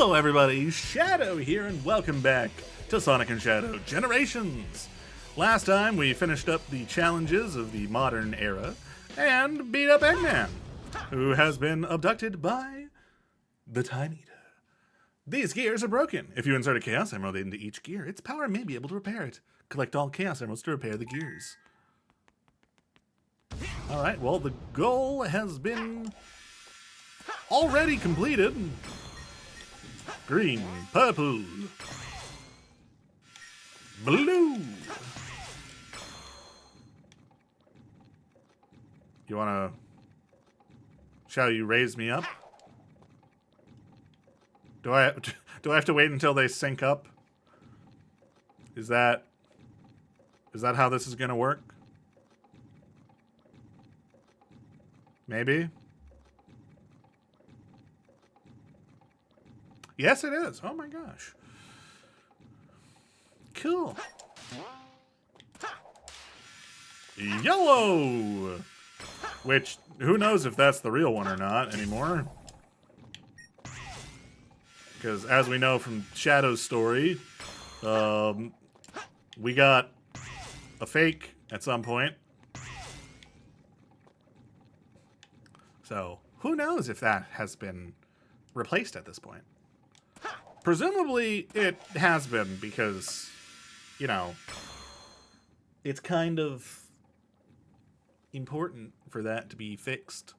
Hello everybody, Shadow here and welcome back to Sonic and Shadow Generations. Last time we finished up the challenges of the modern era and beat up Eggman, who has been abducted by the Time Eater. These gears are broken. If you insert a Chaos Emerald into each gear, its power may be able to repair it. Collect all Chaos Emeralds to repair the gears. Alright, well the goal has been already completed. Green, purple, blue. You wanna... Shall you raise me up? Do I have to wait until they sync up? Is that how this is gonna work? Maybe? Yes, it is. Oh my gosh. Cool. Yellow! Which, who knows if that's the real one or not anymore. Because as we know from Shadow's story, we got a fake at some point. So, who knows if that has been replaced at this point. Presumably, it has been because, you know, it's kind of important for that to be fixed.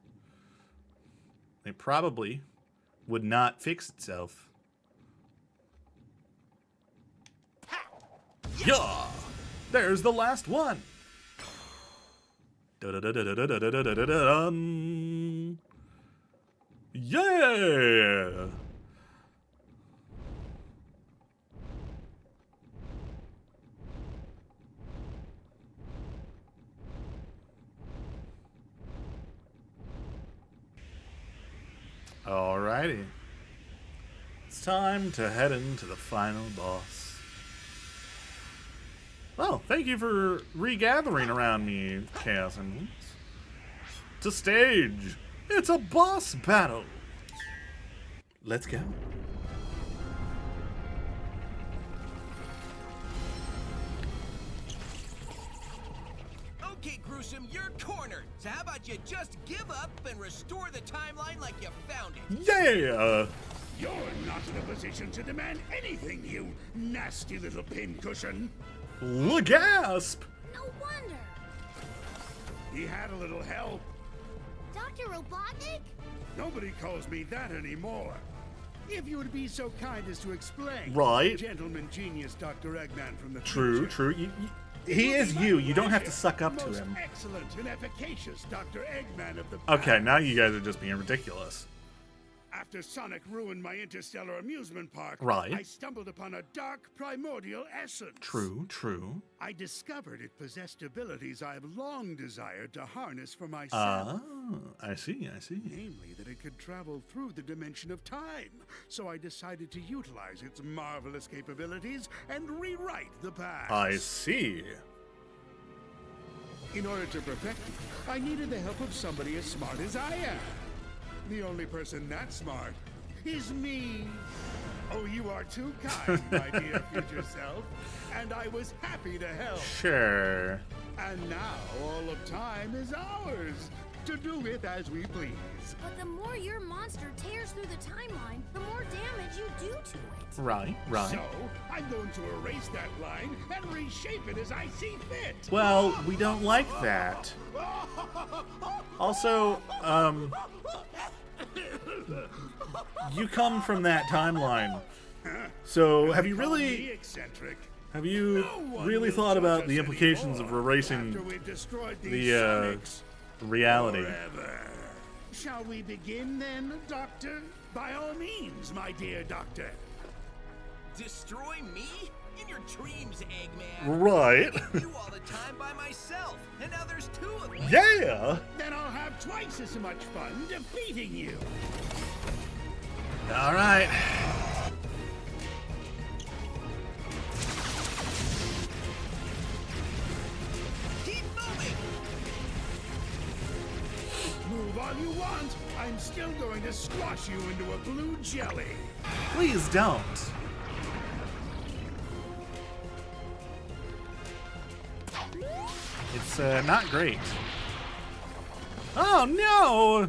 It probably would not fix itself. Yeah! There's the last one! Da-da-da-da-da-da-da-da-da-da-dun. Yeah! Alrighty. It's time to head into the final boss. Well, thank you for regathering around me, Chaos Emeralds. To stage! It's a boss battle! Let's go. Okay, Gruesome, you're cornered. So how about you just give up and restore the timeline like you found it? Yeah! You're not in a position to demand anything, you nasty little pincushion. Gasp! No wonder. He had a little help. Dr. Robotnik? Nobody calls me that anymore. If you would be so kind as to explain. Right. Gentleman genius Dr. Eggman from the True, future. true. He is you. You don't have to suck up to Most him. excellent and efficacious Dr. Eggman of the Okay, now you guys are just being ridiculous. After Sonic ruined my interstellar amusement park, Right. I stumbled upon a dark primordial essence. True, true. I discovered it possessed abilities I have long desired to harness for myself. Ah, I see, I see. Namely, that it could travel through the dimension of time. So I decided to utilize its marvelous capabilities and rewrite the past. I see. In order to perfect it, I needed the help of somebody as smart as I am. The only person that smart is me. Oh, you are too kind, my dear future self. And I was happy to help. Sure. And now all of time is ours, to do with as we please. But the more your monster tears through the timeline, the more damage you do to it. Right, right. So, I'm going to erase that line and reshape it as I see fit. Well, we don't like that. Also, you come from that timeline. So, have you really Eccentric. thought about the implications of erasing After we've destroyed the these Sonics reality? forever. Shall we begin then, Doctor? By all means, my dear Doctor. Destroy me? In your dreams, Eggman. Right. I did you all the time by myself, and now there's two of me. Yeah. Then I'll have twice as much fun defeating you. All right. Keep moving. Move all you want. I'm still going to squash you into a blue jelly. Please don't. It's not great. Oh no!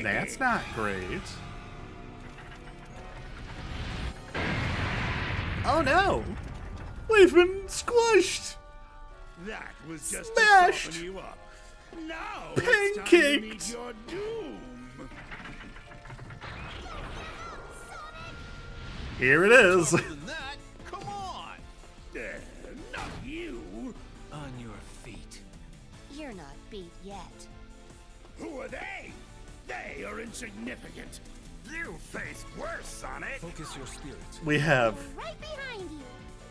That's not great. Oh no! We've been squished! That was just Smashed! to soften you up. Now it's time to Pancaked! meet your doom. Here it is. Other than that, come on! Not you. On your feet. You're not beat yet. Who are they? They are insignificant. You face worse, Sonic. Focus your spirit. We have Right behind you.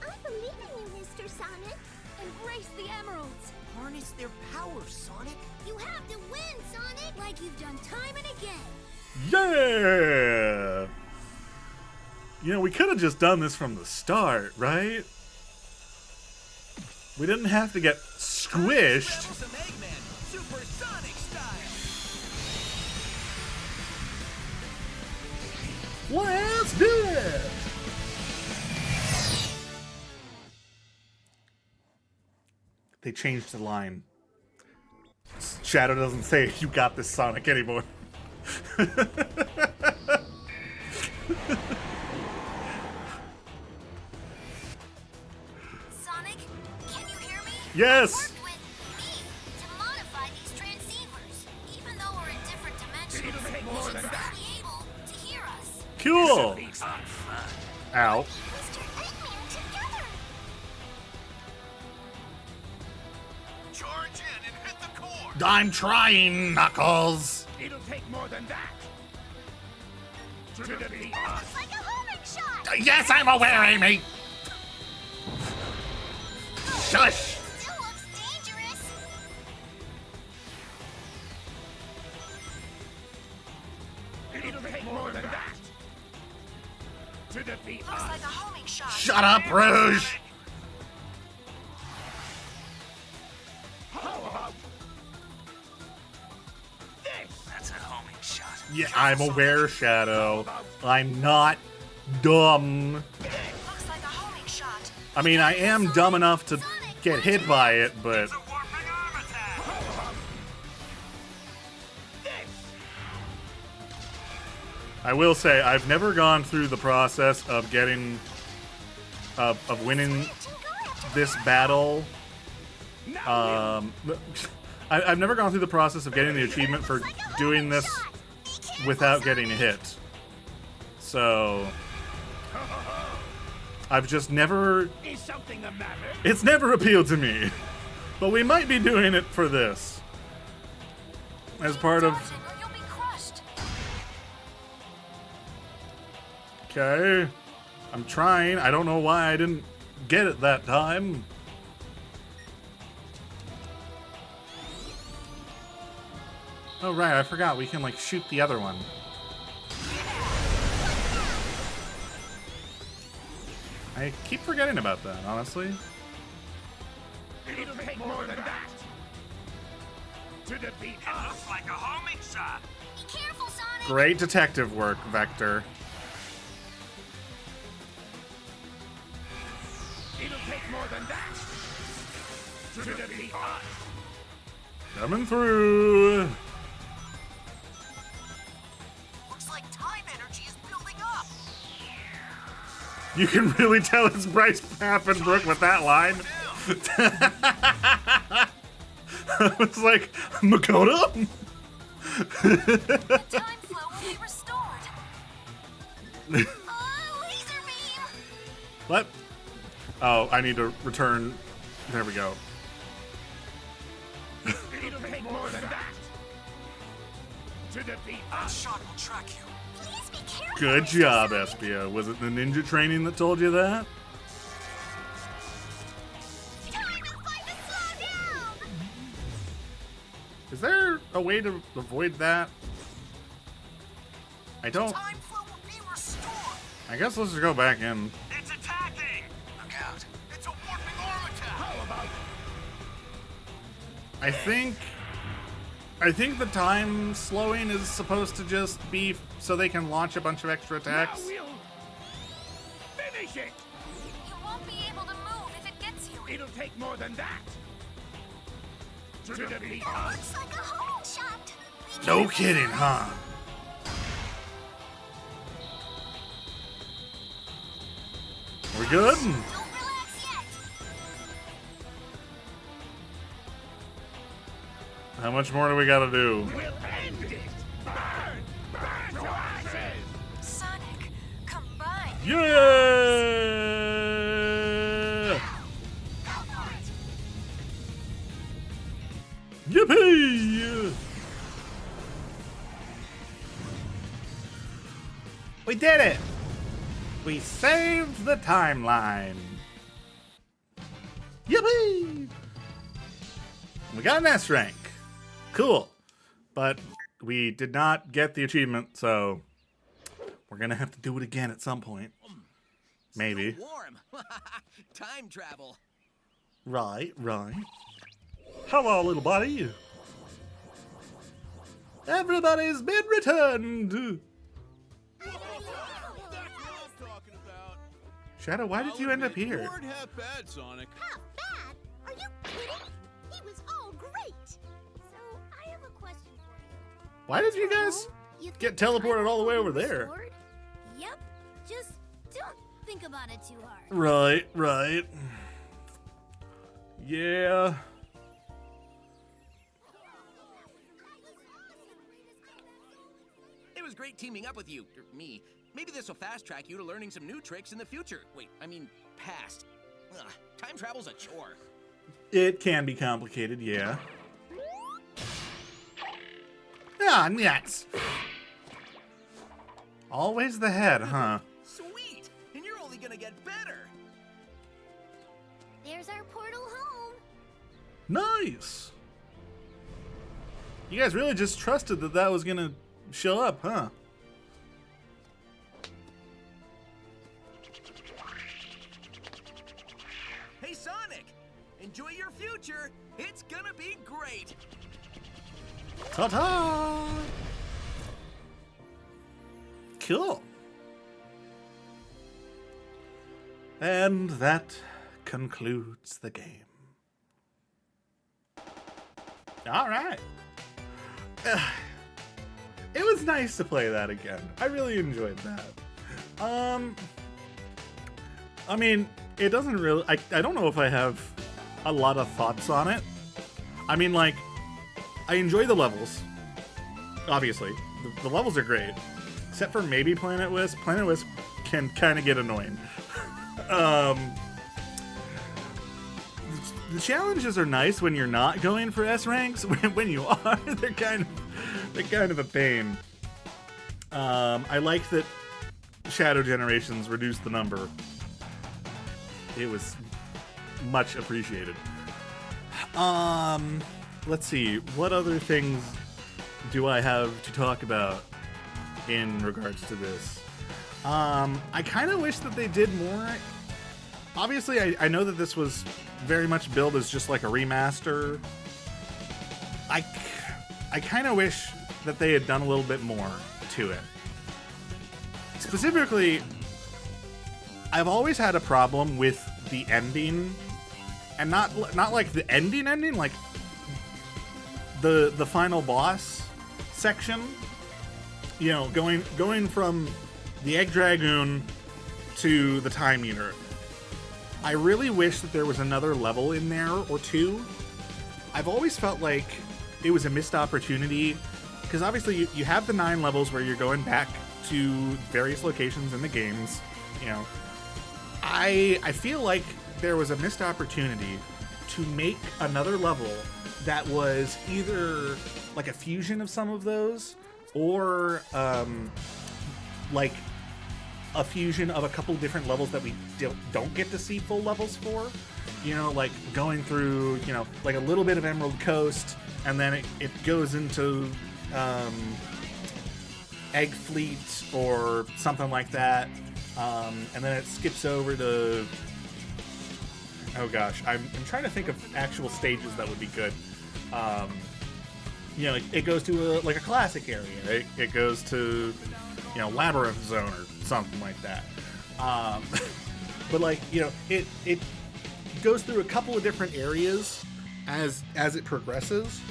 I believe in you, Mr. Sonic. Embrace the emeralds. Harness their power, Sonic. You have to win, Sonic, like you've done time and again. yeah. You know, we could have just done this from the start, right? We didn't have to get squished. Level some Eggman, supersonic style. Let's do it! They changed the line. Shadow doesn't say you got this, Sonic, anymore. Sonic, can you hear me? Yes! Worked with me to modify these transceivers. Even though we're in different dimensions, you should still be able to hear us. Cool! Ow. Mr. Eggman together. Charge in and hit the core. I'm trying, Knuckles! It'll take more than that. To defeat us. It's like a homing shot. Yes, I'm aware, Amy! Shush! Still looks dangerous. It'll take more than that. To defeat Looks us. like a homing shot. Shut up, Rouge! How about this? That's a homing shot. Yeah, I'm aware, Shadow. I'm not dumb. Looks like a homing shot. I mean, I am dumb enough to get hit by it, but warping arm attack. This. I will say I've never gone through the process of getting of winning this battle. I've never gone through the process of getting the achievement for doing this without getting hit. So I've just never. Is something the matter? It's never appealed to me. But we might be doing it for this. As part of. You'll be crushed. Okay. I'm trying. I don't know why I didn't get it that time. Oh, right. I forgot. We can, like, shoot the other one. I keep forgetting about that, honestly. It'll take more than that. To defeat us. Looks like a homing shot. Be careful, Sonic. Great detective work, Vector. It'll take more than that. To defeat us. Coming through. Looks like time energy is building up. You can really tell it's Bryce Papenbrook with that line. I was like, Makoto? The time flow will be restored. Laser beam. What? Oh, I need to return. There we go. It'll take more than that. To defeat us. Shot will track you. Please be careful. Good Mr. job, Sonic. Espia. Was it the ninja training that told you that? Time is going to slow down. Is there a way to avoid that? I don't. Time flow will be restored. I guess let's just go back in. It's attacking. Look out. It's a warping arm attack. How about I think I think the time slowing is supposed to just be so they can launch a bunch of extra attacks. Now we'll finish it. You won't be able to move if it gets you. It'll take more than that. To defeat That us. looks like a home shot. Be No careful, kidding, Sonic. huh? We're good? Don't relax yet. How much more do we gotta do? We'll end it. Burn! Burn to ashes! Sonic, combine. Yeah! Yippee! We did it! We saved the timeline. Yippee! We got an S rank. Cool. But we did not get the achievement, so we're gonna have to do it again at some point. Maybe. Warm. Time travel. Right. Hello, little buddy. Everybody's been returned. Shadow, why did you end up here? You weren't half bad, Sonic. Half bad? Are you kidding? He was all great. So I have a question for you. Why did you guys You get think teleported I'm all the way over overboard? there? Yep. Just don't think about it too hard. Right. Yeah. It was great teaming up with you, or me. Maybe this will fast track you to learning some new tricks in the future. Wait, I mean past. Ugh, time travel's a chore. It can be complicated, yeah. Ah, nuts. Always the head, huh? Sweet! And you're only gonna get better. There's our portal home. Nice. You guys really just trusted that that was gonna show up, huh? Hey, Sonic! Enjoy your future. It's gonna be great. Ta-ta! Cool. And that concludes the game. All right. It was nice to play that again. I really enjoyed that. I mean, it doesn't really... I don't know if I have a lot of thoughts on it. I mean, like, I enjoy the levels. Obviously. The levels are great. Except for maybe Planet Wisp. Planet Wisp can kind of get annoying. The challenges are nice when you're not going for S ranks. When you are, they're kind of a pain. I like that Shadow Generations reduced the number. It was much appreciated. Let's see. What other things do I have to talk about in regards to this? I kind of wish that they did more. Obviously, I know that this was very much billed as just like a remaster. I kind of wish that they had done a little bit more to it. Specifically, I've always had a problem with the ending, and not like the ending, like the final boss section. You know, going from the Egg Dragoon to the Time Eater. I really wish that there was another level in there or two. I've always felt like it was a missed opportunity, because obviously you have the 9 levels where you're going back to various locations in the games. You know, I feel like there was a missed opportunity to make another level that was either like a fusion of some of those, or like a fusion of a couple different levels that we don't get to see full levels for. You know, like going through, you know, like a little bit of Emerald Coast, and then it goes into Egg Fleet or something like that, and then it skips over to... Oh gosh, I'm trying to think of actual stages that would be good. you know, it goes to a classic area. It goes to, you know, Labyrinth Zone or something like that. But like, you know, it goes through a couple of different areas as it progresses,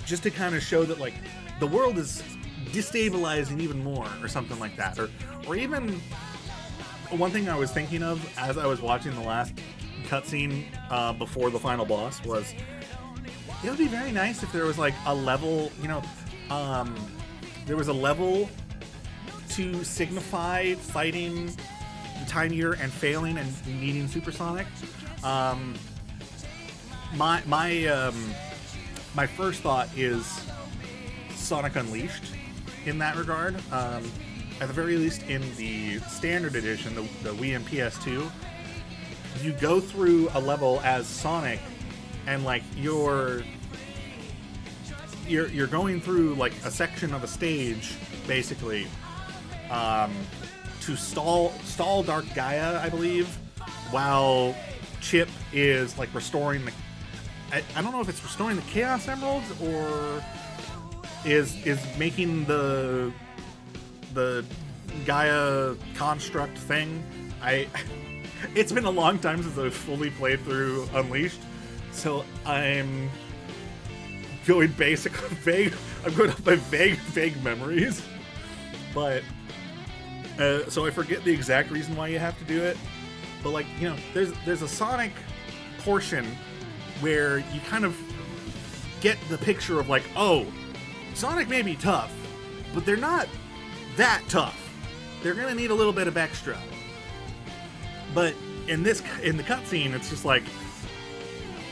just to kind of show that like the world is destabilizing even more or something like that, or even one thing I was thinking of as I was watching the last cutscene before the final boss was, it would be very nice if there was like a level, you know, there was a level to signify fighting the Time Eater and failing and needing Supersonic. My first thought is Sonic Unleashed in that regard. At the very least, in the standard edition, the Wii and PS2, you go through a level as Sonic, and like you're going through like a section of a stage, basically, to stall Dark Gaia, I believe, while Chip is like restoring the. I don't know if it's restoring the Chaos Emeralds or is making the Gaia construct thing. It's been a long time since I've fully played through Unleashed, so I'm going basically vague. I'm going off my vague memories, but so I forget the exact reason why you have to do it. But like, you know, there's a Sonic portion where you kind of get the picture of like, oh, Sonic may be tough, but they're not that tough. They're gonna need a little bit of extra. But in the cutscene, it's just like,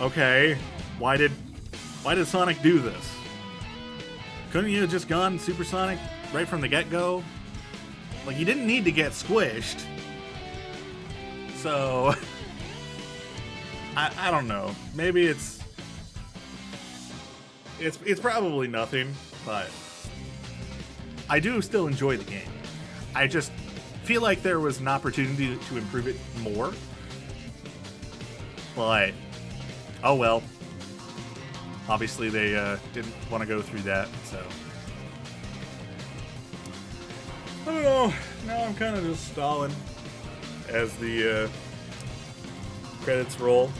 okay, why did Sonic do this? Couldn't you have just gone Supersonic right from the get-go? Like, you didn't need to get squished. So I don't know. Maybe it's probably nothing, but I do still enjoy the game. I just feel like there was an opportunity to improve it more. But oh well. Obviously they didn't want to go through that, so I don't know. Now I'm kind of just stalling as the credits roll.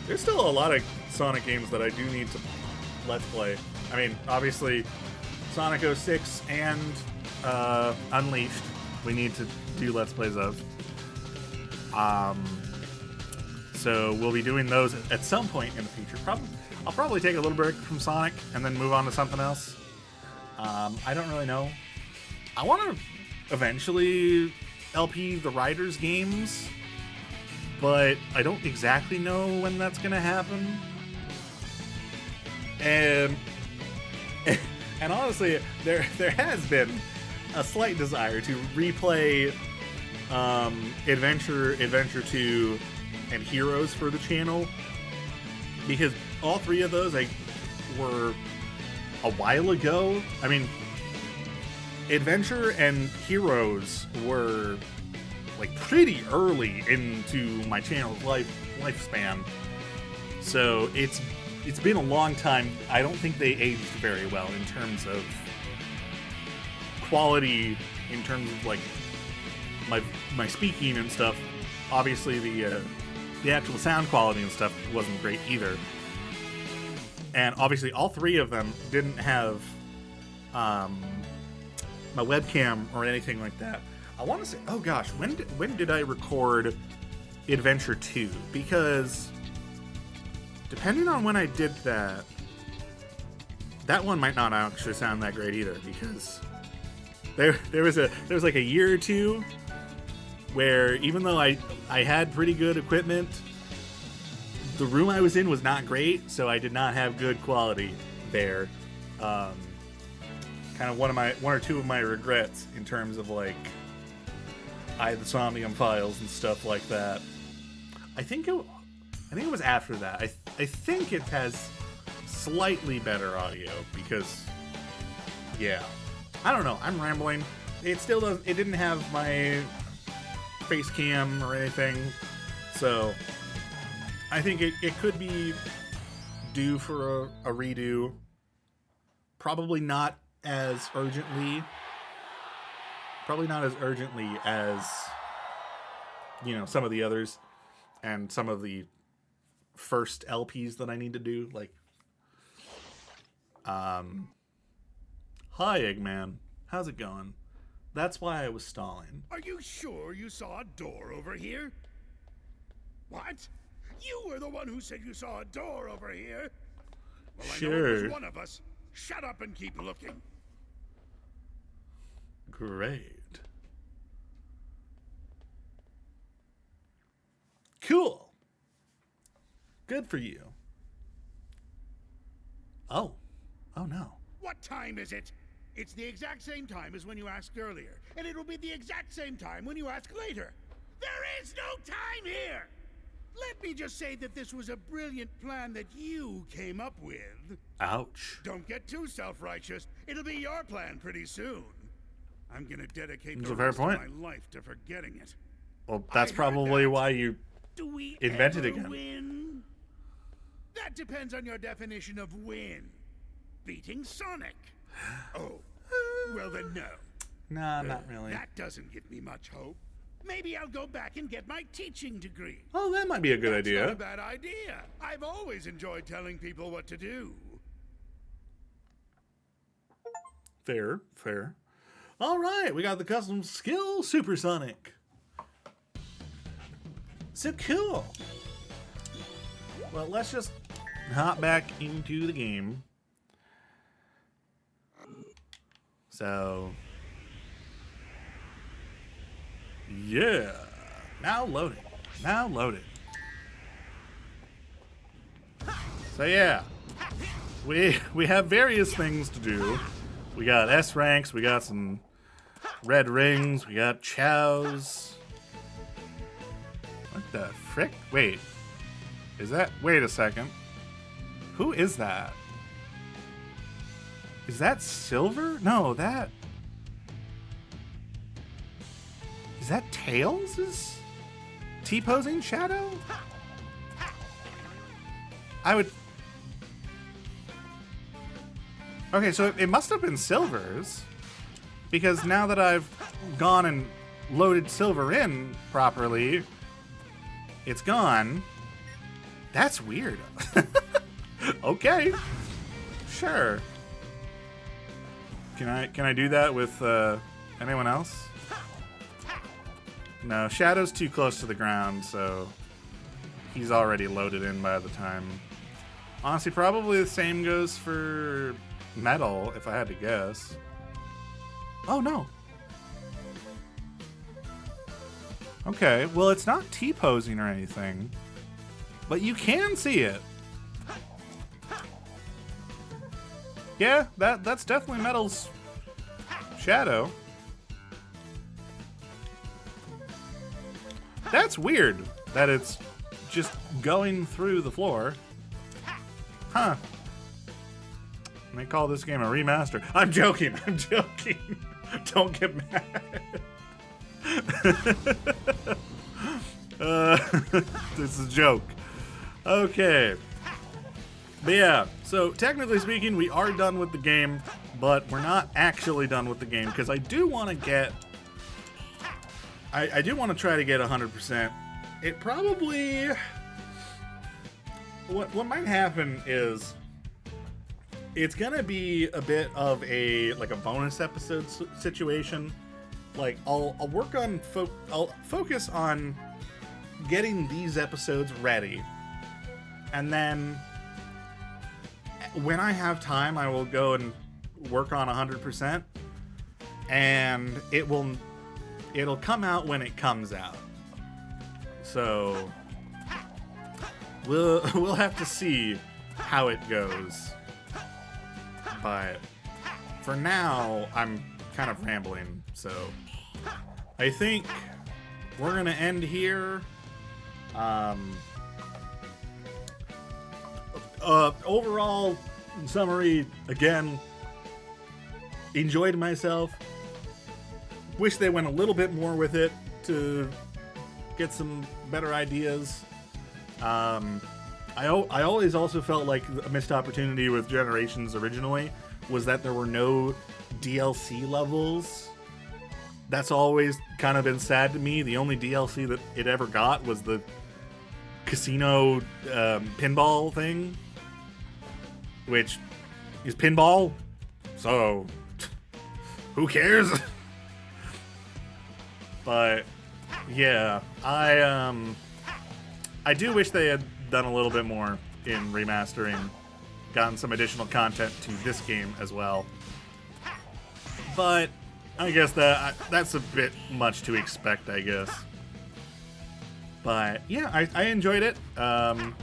There's still a lot of Sonic games that I do need to Let's Play. I mean, obviously, Sonic 06 and Unleashed, we need to do Let's Plays of. So we'll be doing those at some point in the future. I'll probably take a little break from Sonic and then move on to something else. I don't really know. I want to eventually LP the Riders games, but I don't exactly know when that's going to happen. And honestly, there has been a slight desire to replay Adventure 2 and Heroes for the channel, because all three of those were a while ago. I mean, Adventure and Heroes were like pretty early into my channel's lifespan, so it's been a long time. I don't think they aged very well in terms of quality, in terms of like my speaking and stuff. Obviously the actual sound quality and stuff wasn't great either. And obviously all three of them didn't have my webcam or anything like that. I want to say, oh gosh, when did I record Adventure 2? Because depending on when I did that, that one might not actually sound that great either, because there was like a year or two where even though I had pretty good equipment, the room I was in was not great, so I did not have good quality there. Kind of one or two of my regrets in terms of like I had the Somnium files and stuff like that. I think it was after that. I think it has slightly better audio because, yeah, I don't know. I'm rambling. It still does. It didn't have my face cam or anything, so I think it could be due for a redo. Probably not as urgently. Probably not as urgently as, you know, some of the others and some of the first LPs that I need to do. Like, hi, Eggman. How's it going? That's why I was stalling. Are you sure you saw a door over here? What? You were the one who said you saw a door over here? Well, I know it Sure. was one of us. Shut up and keep looking. Great. Cool. Good for you. Oh. Oh no. What time is it? It's the exact same time as when you asked earlier, and it'll be the exact same time when you ask later. There is no time here! Let me just say that this was a brilliant plan that you came up with. Ouch. Don't get too self-righteous. It'll be your plan pretty soon. I'm gonna dedicate That's the a fair rest point. of my life to forgetting it. Well, that's I heard probably that. why you Do we invented ever again. win? That depends on your definition of win. Beating Sonic. Oh, well then no. Nah, not really. That doesn't give me much hope. Maybe I'll go back and get my teaching degree. Oh, that might be a good That's not idea. a bad idea. I've always enjoyed telling people what to do. Fair, fair. All right, we got the custom skill Supersonic. So cool. Well, let's just hop back into the game. So, yeah. Now loading. Now loaded. So yeah, we have various things to do. We got S ranks, we got some red rings, we got chows. What the frick? Wait. Is that... Wait a second. Who is that? Is that Silver? No, that... Is that Tails' T-posing shadow? I would... Okay, so it must have been Silver's. Because now that I've gone and loaded Silver in properly, it's gone. That's weird. Okay. Sure. Can I do that with anyone else? No, Shadow's too close to the ground, so he's already loaded in by the time. Honestly, probably the same goes for Metal, if I had to guess. Oh, no. Okay, well, it's not T-posing or anything, but you can see it. Yeah, that's definitely Metal's shadow. That's weird that it's just going through the floor. Huh. They call this game a remaster. I'm joking. I'm joking. Don't get mad. This is a joke. Okay. But yeah, so technically speaking, we are done with the game, but we're not actually done with the game because I do want to get... I do want to try to get 100%. It probably... What might happen is... It's gonna be a bit of a bonus episode situation. Like I'll work on I'll focus on getting these episodes ready, and then when I have time, I will go and work on 100%, and it'll come out when it comes out. So we'll have to see how it goes. But for now, I'm kind of rambling, so I think we're gonna end here. Overall summary, again, enjoyed myself. Wish they went a little bit more with it to get some better ideas. I always also felt like a missed opportunity with Generations originally was that there were no DLC levels. That's always kind of been sad to me. The only DLC that it ever got was the casino pinball thing, which is pinball, so who cares? But yeah, I do wish they had done a little bit more in remastering, gotten some additional content to this game as well. But I guess that's a bit much to expect, I guess. But yeah, I enjoyed it. I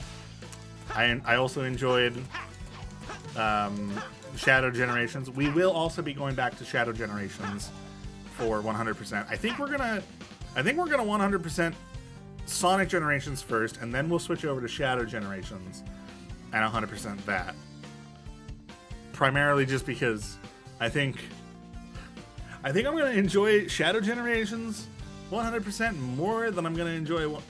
also enjoyed Shadow Generations. We will also be going back to Shadow Generations for 100%. I think we're gonna 100% Sonic Generations first, and then we'll switch over to Shadow Generations and 100% that. Primarily just because I think I'm gonna enjoy Shadow Generations 100% more than I'm gonna enjoy more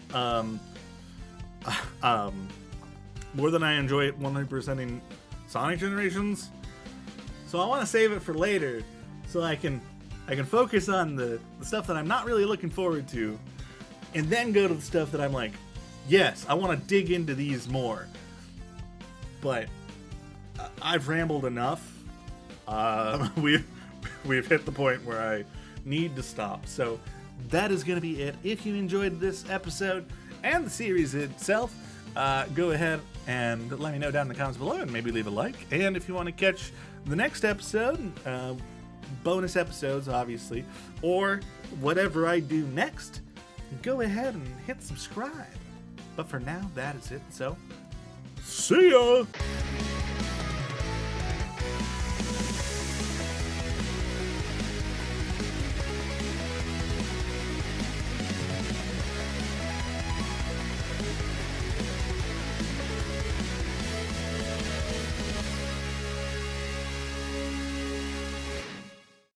than I enjoy 100%ing Sonic Generations. So I want to save it for later, so I can focus on the stuff that I'm not really looking forward to, and then go to the stuff that I'm like, yes, I want to dig into these more. But I've rambled enough. We've hit the point where I need to stop. So that is going to be it. If you enjoyed this episode and the series itself, go ahead and let me know down in the comments below, and maybe leave a like. And if you want to catch the next episode, bonus episodes obviously, or whatever I do next, go ahead and hit subscribe. But for now, that is it. So, see ya!